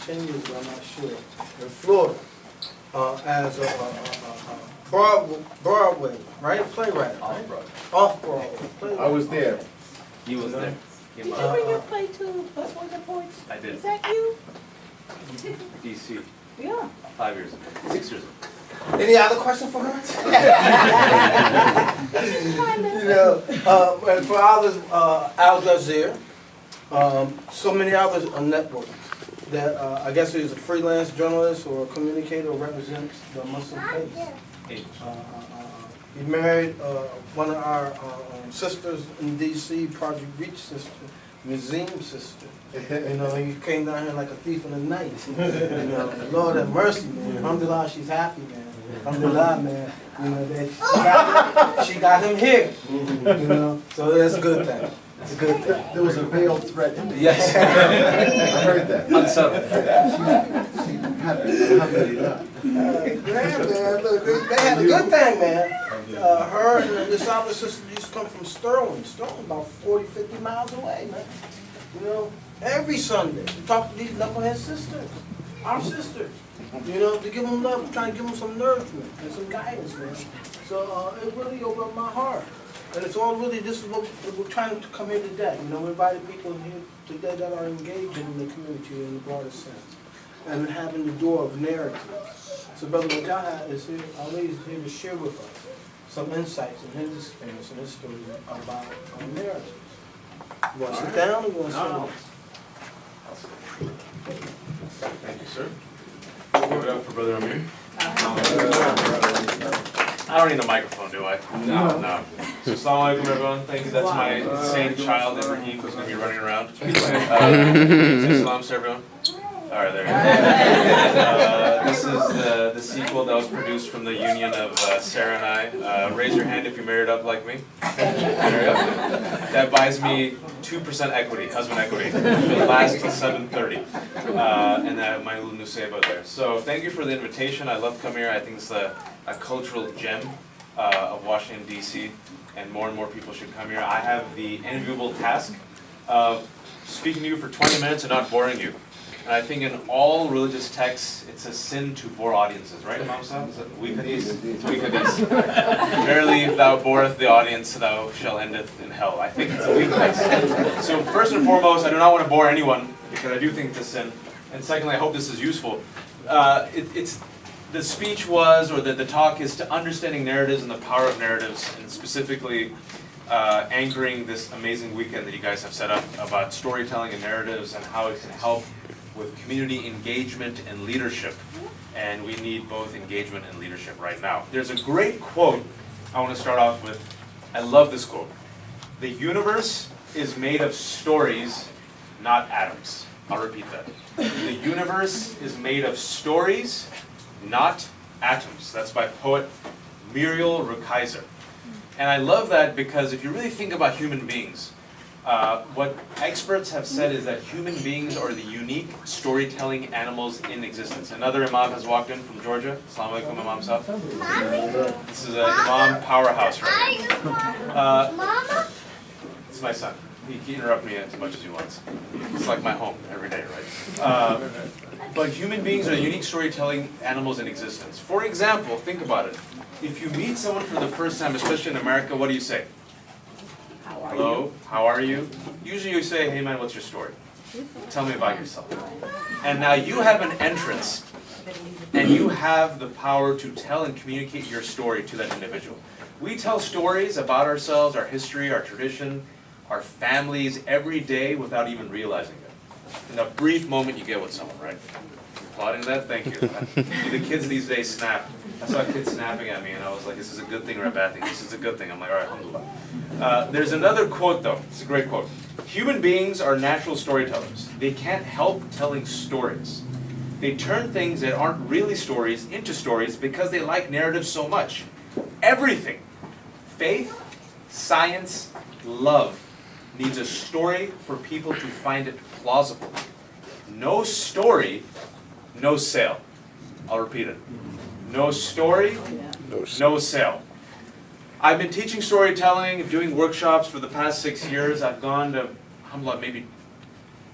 10 years ago, I'm not sure, in Florida, as a Broadway, right? Playwright, right? Off-Broadway. Playwright. I was there. He was there. Did you bring your play to Plus One Points? I did. Is that you? DC, Yeah. 5 years ago, 6 years ago. Any other question for her? And for others, Al Jazeera, so many others on networks that I guess he's a freelance journalist or a communicator or represents the Muslim faith. He married one of our sisters in D.C., Project Reach sister, Nazim's sister. You know, he came down here like a thief in the night. You know, Lord have mercy, man. Alhamdulillah, she's happy, man. Alhamdulillah, man. You know, she got him here. You know, so that's a good thing. It's a good thing. There was a veiled threat in there. Yes. I heard that. Unsettled. Alhamdulillah. Man, look, they had a good thing, man. Her and this other sister used to come from Sterling. Sterling about 40, 50 miles away, man. You know, every Sunday we talk to these knucklehead sisters, our sisters. You know, to give them love, trying to give them some nourishment and some guidance, man. So it really opened up my heart. And it's all really, this is what we're trying to come here today. You know, we invited people here today that are engaged in the community in the broader sense. And having the door of narrative. So Brother Wajahat is here, always here to share with us some insights in his experience and his story about narratives. You want to sit down or you want to sit down? Thank you, sir. Give it up for Brother Amir. I don't need a microphone, do I? No. So, assalamu alaikum, everyone. Thank you. That's my insane child, Ibrahim, who's going to be running around. Salam to everyone. All right, there you go. This is the sequel that was produced from the union of Sarah and I. Raise your hand if you're married up like me. That buys me 2% equity, husband equity. It'll last till 7:30. And that my little nusayba there. So thank you for the invitation. I love coming here. I think it's a cultural gem of Washington, D.C. And more people should come here. I have the enviable task of speaking to you for 20 minutes and not boring you. And I think in all religious texts, it's a sin to bore audiences, right, Imam Sahib? Is it weak hadith? It's weak hadith. Verily, if thou boreth the audience, thou shall endeth in hell. I think it's a weak text. So first and foremost, I do not want to bore anyone, because I do think it's a sin. And secondly, I hope this is useful. The speech was, or the talk is to understanding narratives and the power of narratives, and specifically anchoring this amazing weekend that you guys have set up about storytelling and narratives and how it can help with community engagement and leadership. And we need both engagement and leadership right now. There's a great quote I want to start off with. I love this quote. The universe is made of stories, not atoms. I'll repeat that. The universe is made of stories, not atoms. That's by poet Muriel Rukeyser. And I love that because if you really think about human beings, what experts have said is that human beings are the unique storytelling animals in existence. Another imam has walked in from Georgia. Assalamu alaikum, Imam Sahib. This is an imam powerhouse right here. This is my son. He can interrupt me as much as he wants. It's like my home every day, right? But human beings are the unique storytelling animals in existence. For example, think about it. If you meet someone for the first time, especially in America, what do you say? Hello, how are you? Usually you say, hey man, what's your story? Tell me about yourself. And now you have an entrance, and you have the power to tell and communicate your story to that individual. We tell stories about ourselves, our history, our tradition, our families every day without even realizing it. In a brief moment you get with someone, right? Applauding that? Thank you. The kids these days snap. I saw kids snapping at me and I was like, this is a good thing or a bad thing? This is a good thing. I'm like, all right, alhamdulillah. There's another quote though. It's a great quote. Human beings are natural storytellers. They can't help telling stories. They turn things that aren't really stories into stories because they like narratives so much. Everything, faith, science, love, needs a story for people to find it plausible. No story, no sale. I'll repeat it. No story, no sale. I've been teaching storytelling, doing workshops for the past 6 years. I've gone to, alhamdulillah, maybe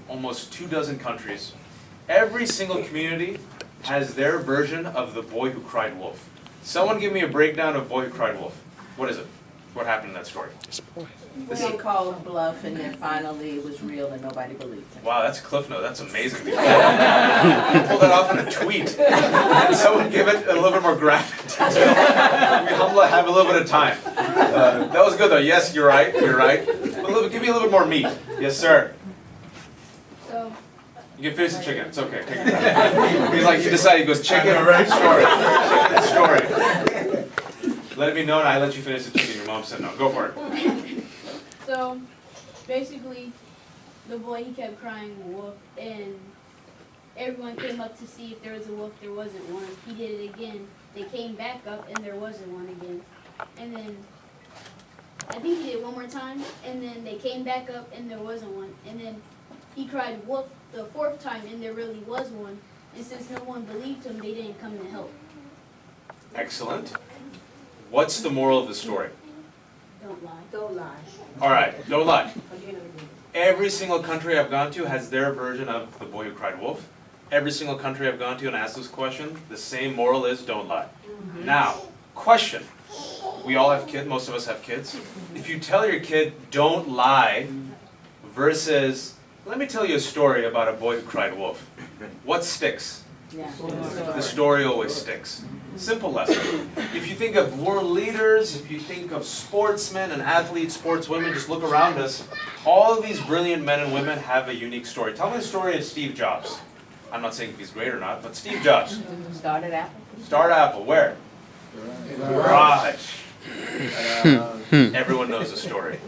almost 24 countries. Every single community has their version of the boy who cried wolf. Someone give me a breakdown of Boy Who Cried Wolf. What is it? What happened in that story? They called bluff and then finally it was real and nobody believed him. Wow, that's a cliff note. That's amazing. You pulled that off in a tweet. And someone give it a little bit more graphic detail. We have a little bit of time. That was good though. Yes, you're right. You're right. Give me a little bit more meat. Yes, sir. So, You can finish the chicken. It's okay. Take your time. He's like, he decided. He goes, chicken, story. Chicken, story. Let it be known I let you finish the chicken. Your mom said no. Go for it. so basically, the boy, he kept crying wolf, and everyone came up to see if there was a wolf. There wasn't one. He did it again. They came back up, and there wasn't one again. And then I think he did it one more time, and then they came back up, and there wasn't one. And then he cried wolf the fourth time, and there really was one. And since no one believed him, they didn't come to help. Excellent. What's the moral of the story? Don't lie. Don't lie. All right, don't lie. Every single country I've gone to has their version of the boy who cried wolf. Every single country I've gone to and asked this question, the same moral is don't lie. Now, question. We all have kids, most of us have kids. If you tell your kid don't lie versus let me tell you a story about a boy who cried wolf. What sticks? Yeah. The story always sticks. Simple lesson. If you think of world leaders, if you think of sportsmen and athletes, sportswomen, just look around us. All of these brilliant men and women have a unique story. Tell me the story of Steve Jobs. I'm not saying if he's great or not, but Steve Jobs. Started Apple. Start Apple, where? Garage. Everyone knows the story.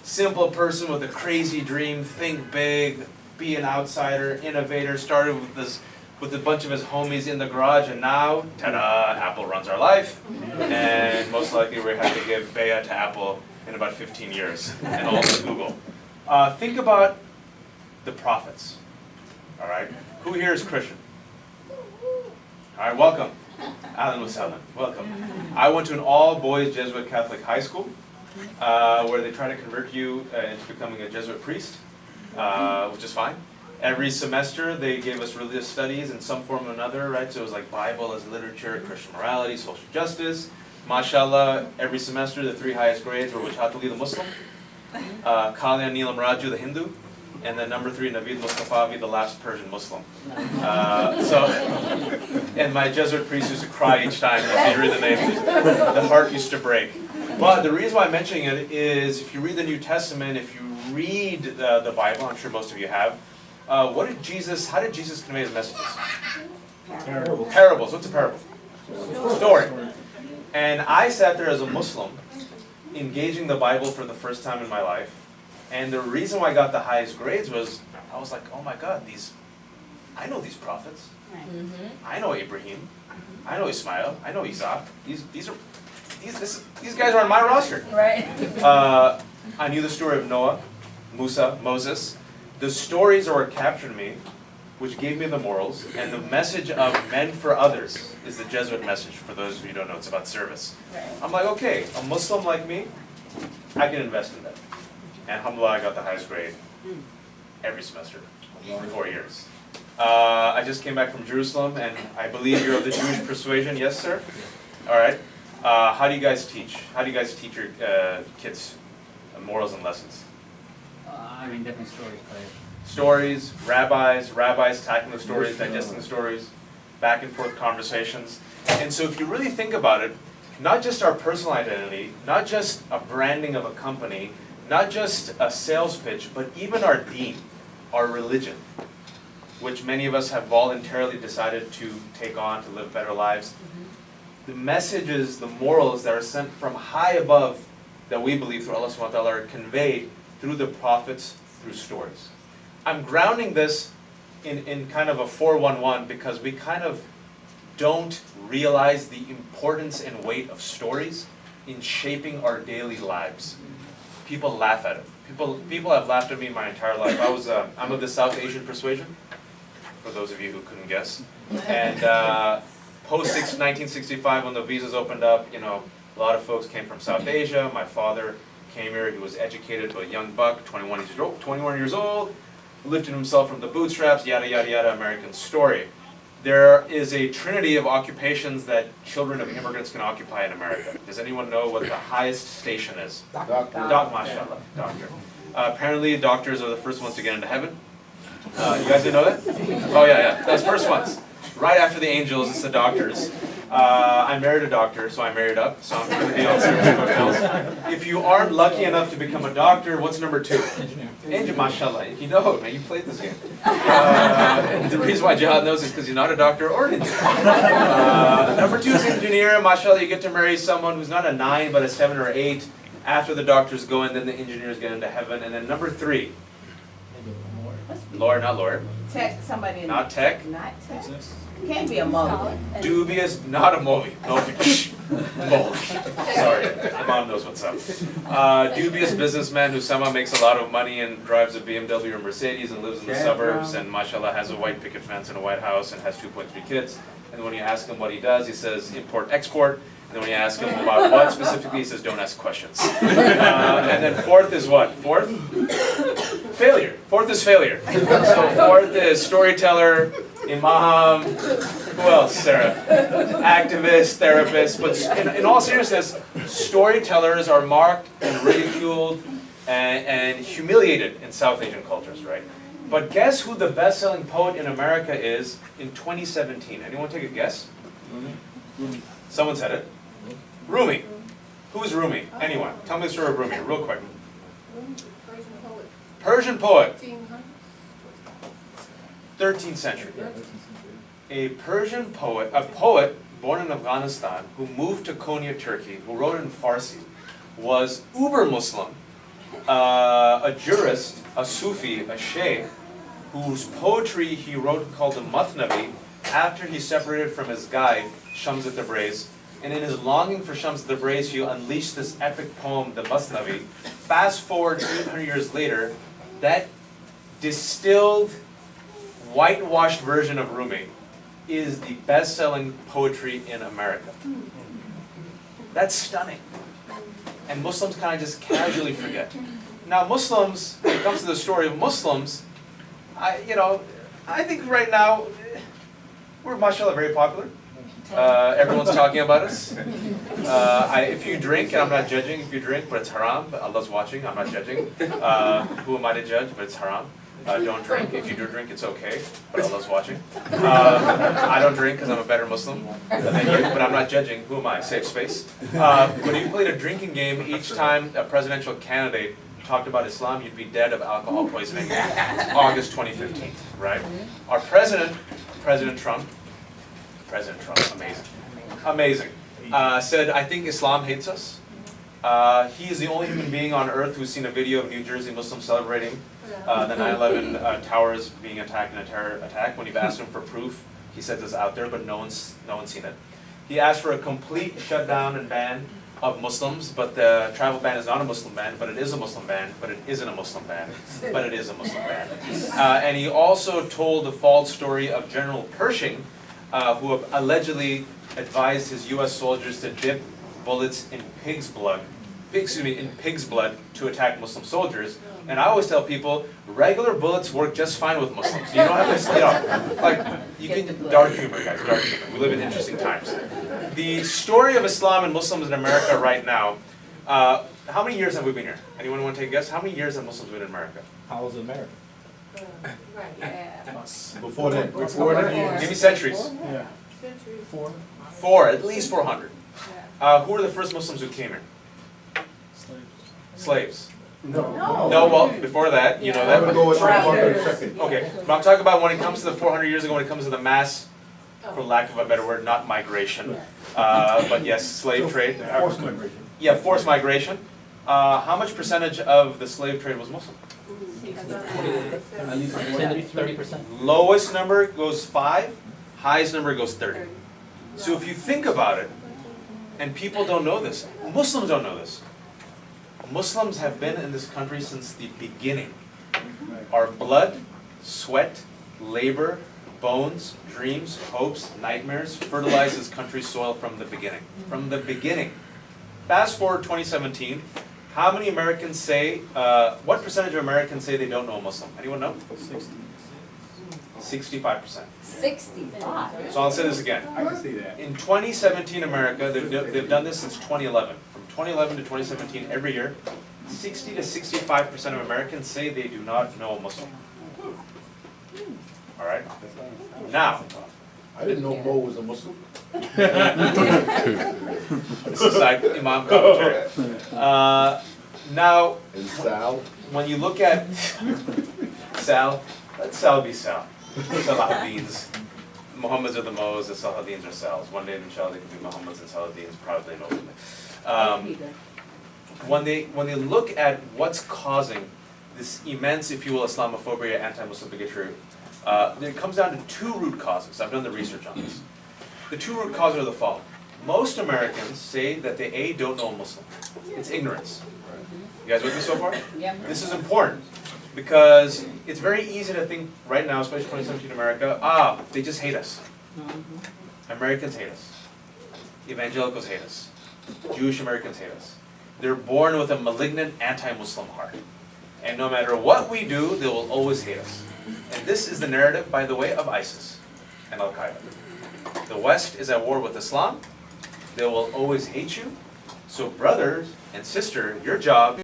Simple person with a crazy dream, think big, be an outsider, innovator, started with a bunch of his homies in the garage, and now, ta-da, Apple runs our life, and most likely we have to give Baya to Apple in about 15 years, and also Google. Think about the prophets, all right? Who here is Christian? All right, welcome. Alan Wasalan, welcome. I went to an all-boys Jesuit Catholic high school, where they try to convert you into becoming a Jesuit priest, which is fine. Every semester they gave us religious studies in some form or another, right? So it was like Bible as literature, Christian morality, social justice. MashaAllah, every semester the three highest grades were Wajahat the Muslim, Kalyan Neelam Raju the Hindu, and then number 3 Naveed Mustafavi the last Persian Muslim. And my Jesuit priest used to cry each time as he read the names. The heart used to break. But the reason why I'm mentioning it is if you read the New Testament, if you read the Bible, I'm sure most of you have, how did Jesus convey his messages? Parables. What's a parable? Story. And I sat there as a Muslim, engaging the Bible for the first time in my life, and the reason why I got the highest grades was, I was like, oh my God, I know these prophets. I know Abraham. I know Ismail. I know Isaac. These guys are on my roster. Right. I knew the story of Noah, Musa, Moses. The stories are what captured me, which gave me the morals, and the message of men for others is the Jesuit message. For those of you who don't know, it's about service. Right. I'm like, okay, a Muslim like me, I can invest in that. And alhamdulillah, I got the highest grade every semester for 4 years. I just came back from Jerusalem, and I believe you're of the Jewish persuasion. Yes, sir? All right. How do you guys teach? How do you guys teach your kids morals and lessons? Different stories, but Stories, rabbis tackling the stories, digesting the stories, back and forth conversations. And so if you really think about it, not just our personal identity, not just a branding of a company, not just a sales pitch, but even our deen, our religion, which many of us have voluntarily decided to take on to live better lives. The messages, the morals that are sent from high above that we believe through Allah subhanahu wa ta'ala are conveyed through the prophets, through stories. I'm grounding this in kind of a 411 because we kind of don't realize the importance and weight of stories in shaping our daily lives. People laugh at it. People have laughed at me my entire life. I'm of the South Asian persuasion, for those of you who couldn't guess. And post 1965, when the visas opened up, a lot of folks came from South Asia. My father came here. He was educated, but a young buck, 21 years old. lifted himself from the bootstraps, yada, yada, yada, American story. There is a trinity of occupations that children of immigrants can occupy in America. Does anyone know what the highest station is? Doctor. Mashallah, doctor. Apparently, doctors are the first ones to get into heaven. You guys didn't know that? Oh yeah, those first ones. Right after the angels, it's the doctors. I married a doctor, so I married up, so I'm going to be on serious hotels. If you aren't lucky enough to become a doctor, what's number 2? Engineer, mashallah. You know it, man. You played this game. The reason why Jihad knows is because you're not a doctor or an engineer. Number 2 is engineer. Mashallah, you get to marry someone who's not a 9, but a 7 or 8. After the doctors go in, then the engineers get into heaven. And then number 3, lawyer, not lawyer. Tech, somebody in Not tech. Not tech. Can't be a mother. Dubious, not a movie. Movie. Sorry, the mom knows what's up. Dubious businessman who somehow makes a lot of money and drives a BMW or Mercedes and lives in the suburbs and mashallah has a white picket fence and a white house and has 2.3 kids. And when you ask him what he does, he says import, export. And then when you ask him about what specifically, he says don't ask questions. And then 4th is what? 4th? Failure. 4th is failure. So 4th is storyteller, imam, who else, Sarah? Activist, therapist. But in all seriousness, storytellers are marked and ridiculed and humiliated in South Asian cultures, right? But guess who the best-selling poet in America is in 2017? Anyone take a guess? Someone said it. Rumi. Who is Rumi? Anyone? Tell me the story of Rumi, real quick. Persian poet. 13th century. A Persian poet, a poet born in Afghanistan who moved to Konya, Turkey, who wrote in Farsi, was uber Muslim, a jurist, a Sufi, a sheikh, whose poetry he wrote called the Mathnavi after he separated from his guide, Shams al-Tabriz. And in his longing for Shams al-Tabriz, he unleashed this epic poem, the Masnavi. Fast forward 800 years later, that distilled, whitewashed version of Rumi is the best-selling poetry in America. That's stunning. And Muslims kind of just casually forget. Now Muslims, when it comes to the story of Muslims, I think right now, we're mashallah very popular. Everyone's talking about us. If you drink, and I'm not judging if you drink, but it's haram, but Allah's watching, I'm not judging. Who am I to judge, but it's haram. Don't drink. If you do drink, it's okay, but Allah's watching. I don't drink because I'm a better Muslim than you, but I'm not judging. Who am I? Safe space. But if you played a drinking game, each time a presidential candidate talked about Islam, you'd be dead of alcohol poisoning. August 2015, right? Our President Trump, amazing, said, I think Islam hates us. He is the only human being on earth who's seen a video of New Jersey Muslims celebrating the 9/11 towers being attacked in a terror attack. When you've asked him for proof, he said it's out there, but no one's seen it. He asked for a complete shutdown and ban of Muslims, but the travel ban is not a Muslim ban, but it is a Muslim ban, but it isn't a Muslim ban, but it is a Muslim ban. And he also told the false story of General Pershing, who allegedly advised his U.S. soldiers to dip bullets in pig's blood to attack Muslim soldiers. And I always tell people, regular bullets work just fine with Muslims. You don't have to, you can, dark humor, guys, dark humor. We live in interesting times. The story of Islam and Muslims in America right now, how many years have we been here? Anyone want to take a guess? How many years have Muslims been in America? How was America? Before that. Give me centuries. Yeah. 4, at least 400. Who were the first Muslims who came here? Slaves. No. No, well, before that, you know I'm gonna go with that. second. Okay, but I'm talking about when it comes to the 400 years ago, when it comes to the mass, for lack of a better word, not migration, but yes, slave trade. Forced migration. Yeah, forced migration. How much percentage of the slave trade was Muslim? At least 30%. Lowest number goes 5, highest number goes 30. So if you think about it, and people don't know this, Muslims don't know this. Muslims have been in this country since the beginning. Our blood, sweat, labor, bones, dreams, hopes, nightmares fertilize this country's soil from the beginning. From the beginning. Fast forward 2017, How many Americans say, what percentage of Americans say they don't know a Muslim? Anyone know? 65%. 65. So I'll say this again. I can see that. In 2017 America, they've done this since 2011. From 2011 to 2017, every year, 60 to 65% of Americans say they do not know a Muslim. All right? Now, I didn't know Mo was a Muslim. this is like Imam commentary. Now, And Sal. when you look at Sal, let Sal be Sal. Salahuddins. Muhammads are the Mo's, the Salahuddins are Sal's. One day, inshallah, they can be Muhammads and Salahuddins, probably no. When they look at what's causing this immense, if you will, Islamophobia, anti-Muslim bigotry, it comes down to two root causes. I've done the research on this. The two root causes are the following. Most Americans say that they A, don't know a Muslim. It's ignorance. You guys with me so far? Yep. This is important because it's very easy to think right now, especially 2017 America, they just hate us. Americans hate us. Evangelicals hate us. Jewish Americans hate us. They're born with a malignant anti-Muslim heart. And no matter what we do, they will always hate us. And this is the narrative, by the way, of ISIS and Al-Qaeda. The West is at war with Islam. They will always hate you. So brothers and sisters, your job